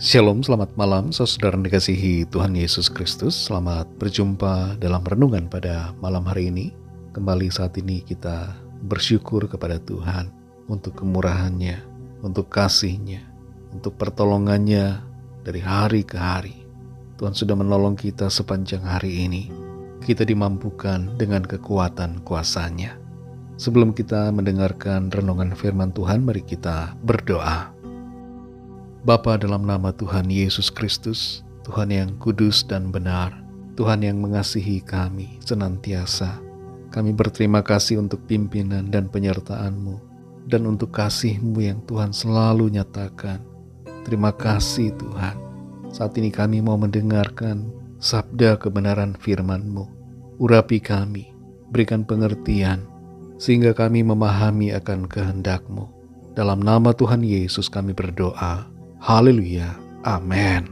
Shalom, selamat malam saudara yang dikasihi Tuhan Yesus Kristus. Selamat berjumpa dalam renungan pada malam hari ini. Kembali saat ini kita bersyukur kepada Tuhan untuk kemurahan-Nya, untuk kasih-Nya, untuk pertolongan-Nya dari hari ke hari. Tuhan sudah menolong kita sepanjang hari ini. Kita dimampukan dengan kekuatan kuasa-Nya. Sebelum kita mendengarkan renungan firman Tuhan, mari kita berdoa. Bapa, dalam nama Tuhan Yesus Kristus, Tuhan yang kudus dan benar, Tuhan yang mengasihi kami senantiasa, kami berterima kasih untuk pimpinan dan penyertaan-Mu, dan untuk kasih-Mu yang Tuhan selalu nyatakan. Terima kasih Tuhan. Saat ini kami mau mendengarkan sabda kebenaran firman-Mu. Urapi kami, berikan pengertian, sehingga kami memahami akan kehendak-Mu. Dalam nama Tuhan Yesus kami berdoa. Haleluya, amin.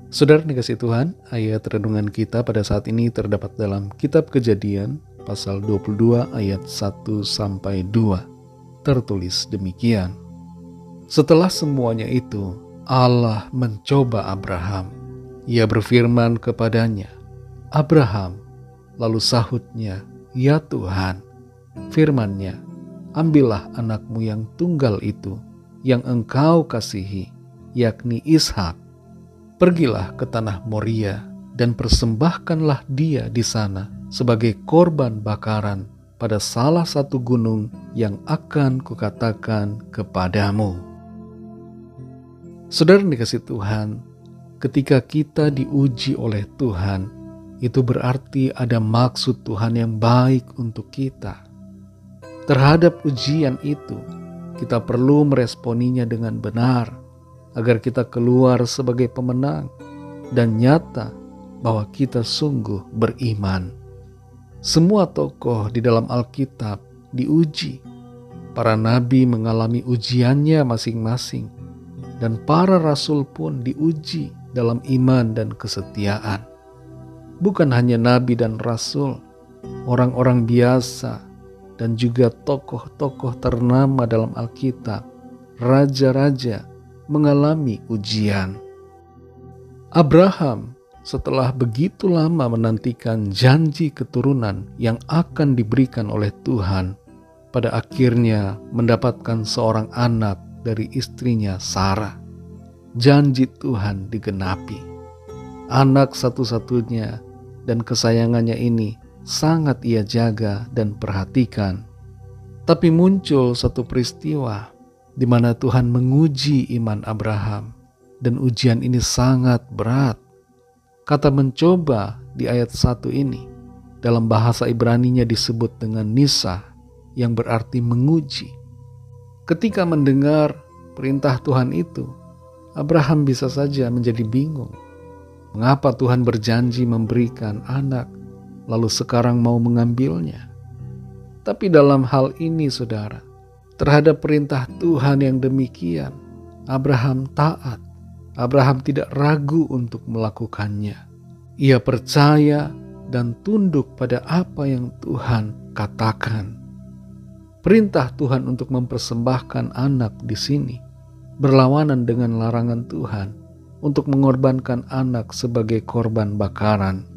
Saudara dikasihi Tuhan, ayat renungan kita pada saat ini terdapat dalam kitab Kejadian pasal 22 ayat 1-2. Tertulis demikian. Setelah semuanya itu, Allah mencoba Abraham. Ia berfirman kepadanya, Abraham. Lalu sahutnya, ya Tuhan. Firman-Nya, ambillah anakmu yang tunggal itu, yang engkau kasihi, yakni Ishak. Pergilah ke tanah Moria dan persembahkanlah dia di sana sebagai korban bakaran pada salah satu gunung yang akan kukatakan kepadamu. Saudara dikasihi Tuhan, ketika kita diuji oleh Tuhan, itu berarti ada maksud Tuhan yang baik untuk kita. Terhadap ujian itu, kita perlu meresponinya dengan benar, agar kita keluar sebagai pemenang dan nyata bahwa kita sungguh beriman. Semua tokoh di dalam Alkitab diuji. Para nabi mengalami ujiannya masing-masing, dan para rasul pun diuji dalam iman dan kesetiaan. Bukan hanya nabi dan rasul, orang-orang biasa, dan juga tokoh-tokoh ternama dalam Alkitab, raja-raja mengalami ujian. Abraham setelah begitu lama menantikan janji keturunan yang akan diberikan oleh Tuhan, pada akhirnya mendapatkan seorang anak dari istrinya Sarah. Janji Tuhan digenapi. Anak satu-satunya dan kesayangannya ini sangat ia jaga dan perhatikan. Tapi muncul satu peristiwa di mana Tuhan menguji iman Abraham, dan ujian ini sangat berat. Kata mencoba di ayat 1 ini dalam bahasa Ibraninya disebut dengan nisa, yang berarti menguji. Ketika mendengar perintah Tuhan itu, Abraham bisa saja menjadi bingung. Mengapa Tuhan berjanji memberikan anak, lalu sekarang mau mengambilnya? Tapi dalam hal ini saudara, terhadap perintah Tuhan yang demikian, Abraham taat. Abraham tidak ragu untuk melakukannya. Ia percaya dan tunduk pada apa yang Tuhan katakan. Perintah Tuhan untuk mempersembahkan anak di sini berlawanan dengan larangan Tuhan untuk mengorbankan anak sebagai korban bakaran.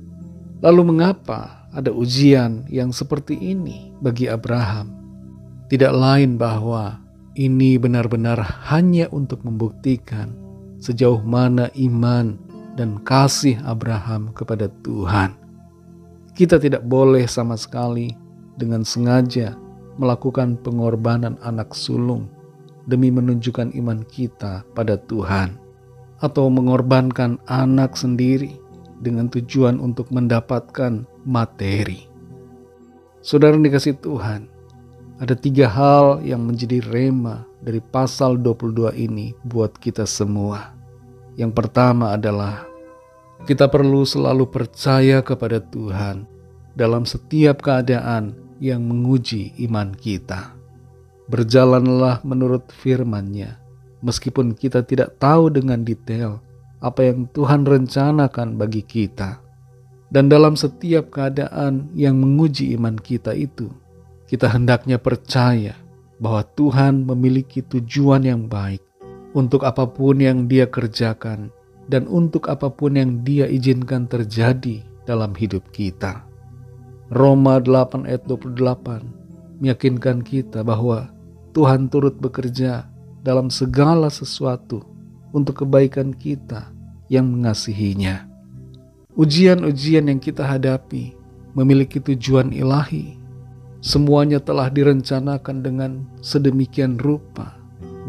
Lalu mengapa ada ujian yang seperti ini bagi Abraham? Tidak lain bahwa ini benar-benar hanya untuk membuktikan sejauh mana iman dan kasih Abraham kepada Tuhan. Kita tidak boleh sama sekali dengan sengaja melakukan pengorbanan anak sulung demi menunjukkan iman kita pada Tuhan, atau mengorbankan anak sendiri dengan tujuan untuk mendapatkan materi. Saudara dikasihi Tuhan, ada 3 hal yang menjadi rema dari pasal 22 ini buat kita semua. Yang pertama adalah kita perlu selalu percaya kepada Tuhan dalam setiap keadaan yang menguji iman kita. Berjalanlah menurut firman-Nya, meskipun kita tidak tahu dengan detail apa yang Tuhan rencanakan bagi kita. Dan dalam setiap keadaan yang menguji iman kita itu, kita hendaknya percaya bahwa Tuhan memiliki tujuan yang baik untuk apapun yang Dia kerjakan dan untuk apapun yang Dia izinkan terjadi dalam hidup kita. Roma 8 ayat 28 meyakinkan kita bahwa Tuhan turut bekerja dalam segala sesuatu untuk kebaikan kita yang mengasihinya. Ujian-ujian yang kita hadapi memiliki tujuan ilahi. Semuanya telah direncanakan dengan sedemikian rupa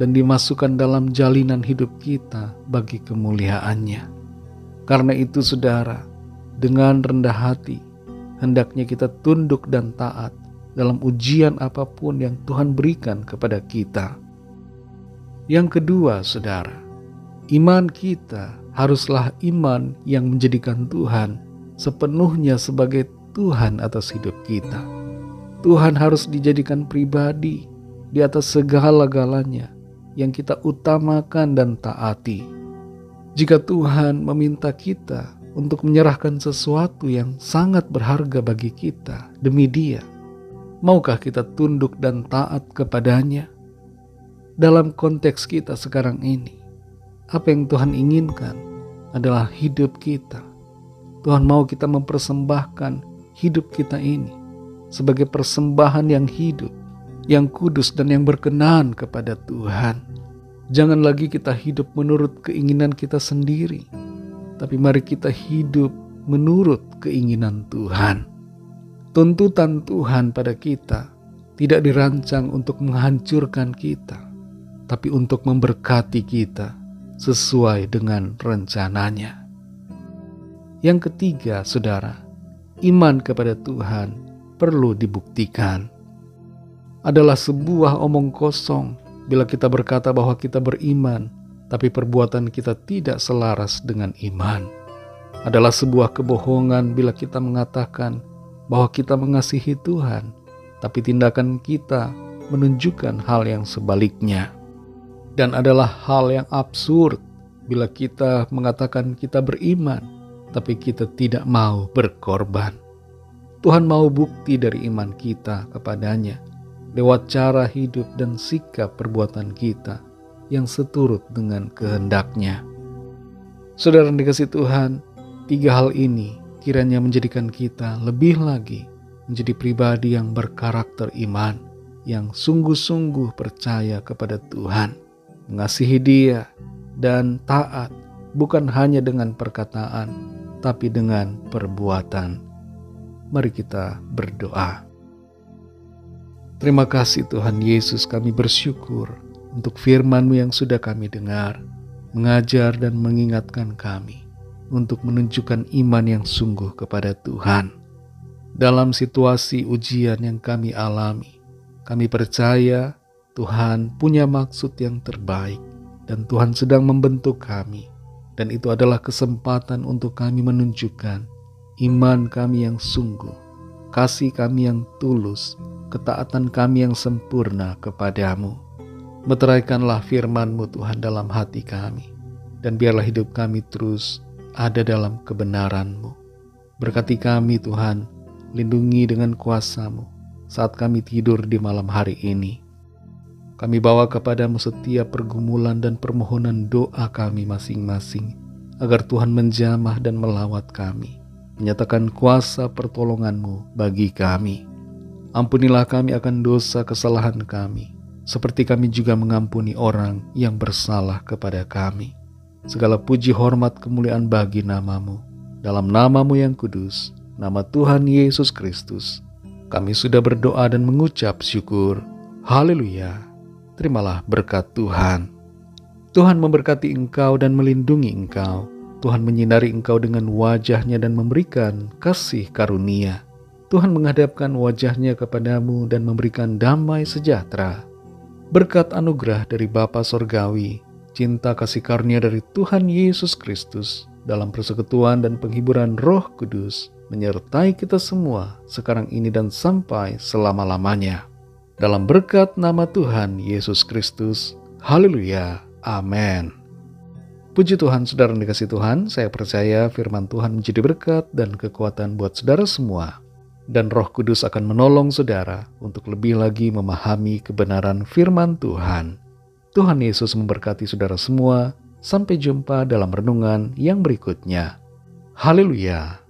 dan dimasukkan dalam jalinan hidup kita bagi kemuliaannya. Karena itu saudara, dengan rendah hati, hendaknya kita tunduk dan taat dalam ujian apapun yang Tuhan berikan kepada kita. Yang kedua, saudara, iman kita haruslah iman yang menjadikan Tuhan sepenuhnya sebagai Tuhan atas hidup kita. Tuhan harus dijadikan pribadi di atas segala-galanya yang kita utamakan dan taati. Jika Tuhan meminta kita untuk menyerahkan sesuatu yang sangat berharga bagi kita demi Dia, maukah kita tunduk dan taat kepadanya? Dalam konteks kita sekarang ini, apa yang Tuhan inginkan adalah hidup kita. Tuhan mau kita mempersembahkan hidup kita ini sebagai persembahan yang hidup, yang kudus dan yang berkenan kepada Tuhan. Jangan lagi kita hidup menurut keinginan kita sendiri, tapi mari kita hidup menurut keinginan Tuhan. Tuntutan Tuhan pada kita tidak dirancang untuk menghancurkan kita, tapi untuk memberkati kita sesuai dengan rencananya. Yang ketiga, saudara, iman kepada Tuhan perlu dibuktikan. Adalah sebuah omong kosong bila kita berkata bahwa kita beriman, tapi perbuatan kita tidak selaras dengan iman. Adalah sebuah kebohongan bila kita mengatakan bahwa kita mengasihi Tuhan, tapi tindakan kita menunjukkan hal yang sebaliknya. Dan adalah hal yang absurd bila kita mengatakan kita beriman, tapi kita tidak mau berkorban. Tuhan mau bukti dari iman kita kepadanya lewat cara hidup dan sikap perbuatan kita yang seturut dengan kehendak-Nya. Saudara yang dikasihi Tuhan, 3 hal ini kiranya menjadikan kita lebih lagi menjadi pribadi yang berkarakter iman, yang sungguh-sungguh percaya kepada Tuhan, mengasihi Dia, dan taat bukan hanya dengan perkataan, tapi dengan perbuatan. Mari kita berdoa. Terima kasih Tuhan Yesus, kami bersyukur untuk firman-Mu yang sudah kami dengar, mengajar dan mengingatkan kami untuk menunjukkan iman yang sungguh kepada Tuhan. Dalam situasi ujian yang kami alami, kami percaya Tuhan punya maksud yang terbaik dan Tuhan sedang membentuk kami, dan itu adalah kesempatan untuk kami menunjukkan iman kami yang sungguh, kasih kami yang tulus, ketaatan kami yang sempurna kepadamu. Meteraikanlah firman-Mu Tuhan dalam hati kami, dan biarlah hidup kami terus ada dalam kebenaran-Mu. Berkati kami Tuhan, lindungi dengan kuasa-Mu saat kami tidur di malam hari ini. Kami bawa kepadamu setiap pergumulan dan permohonan doa kami masing-masing, agar Tuhan menjamah dan melawat kami, menyatakan kuasa pertolongan-Mu bagi kami. Ampunilah kami akan dosa kesalahan kami, seperti kami juga mengampuni orang yang bersalah kepada kami. Segala puji hormat kemuliaan bagi nama-Mu, dalam nama-Mu yang kudus, nama Tuhan Yesus Kristus, kami sudah berdoa dan mengucap syukur. Haleluya. Terimalah berkat Tuhan. Tuhan memberkati engkau dan melindungi engkau. Tuhan menyinari engkau dengan wajah-Nya dan memberikan kasih karunia. Tuhan menghadapkan wajah-Nya kepadamu dan memberikan damai sejahtera. Berkat anugerah dari Bapa Sorgawi, cinta kasih karunia dari Tuhan Yesus Kristus, dalam persekutuan dan penghiburan Roh Kudus, menyertai kita semua sekarang ini dan sampai selama-lamanya. Dalam berkat nama Tuhan Yesus Kristus. Haleluya. Amin. Puji Tuhan, saudara yang dikasihi Tuhan, saya percaya firman Tuhan menjadi berkat dan kekuatan buat saudara semua. Dan Roh Kudus akan menolong saudara untuk lebih lagi memahami kebenaran firman Tuhan. Tuhan Yesus memberkati saudara semua. Sampai jumpa dalam renungan yang berikutnya. Haleluya!